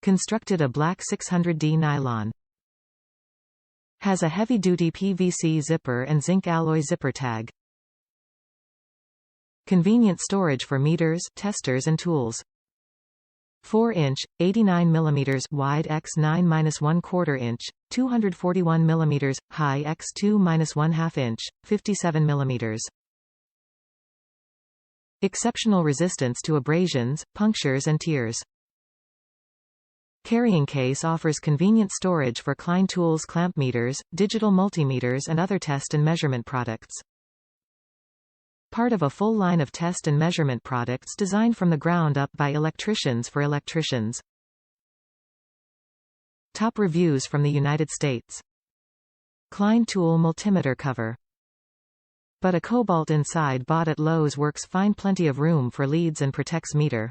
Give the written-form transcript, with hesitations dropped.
Constructed a black 600D nylon. Has a heavy-duty PVC zipper and zinc alloy zipper tag. Convenient storage for meters, testers and tools. 4-inch, 89 mm wide x 9-1/4 inch, 241 mm, high x 2-1/2 inch, 57 mm. Exceptional resistance to abrasions, punctures and tears. Carrying case offers convenient storage for Klein Tools clamp meters, digital multimeters and other test and measurement products. Part of a full line of test and measurement products designed from the ground up by electricians for electricians. Top reviews from the United States. Klein Tool multimeter cover. But a Kobalt inside bought at Lowe's works fine, plenty of room for leads and protects meter.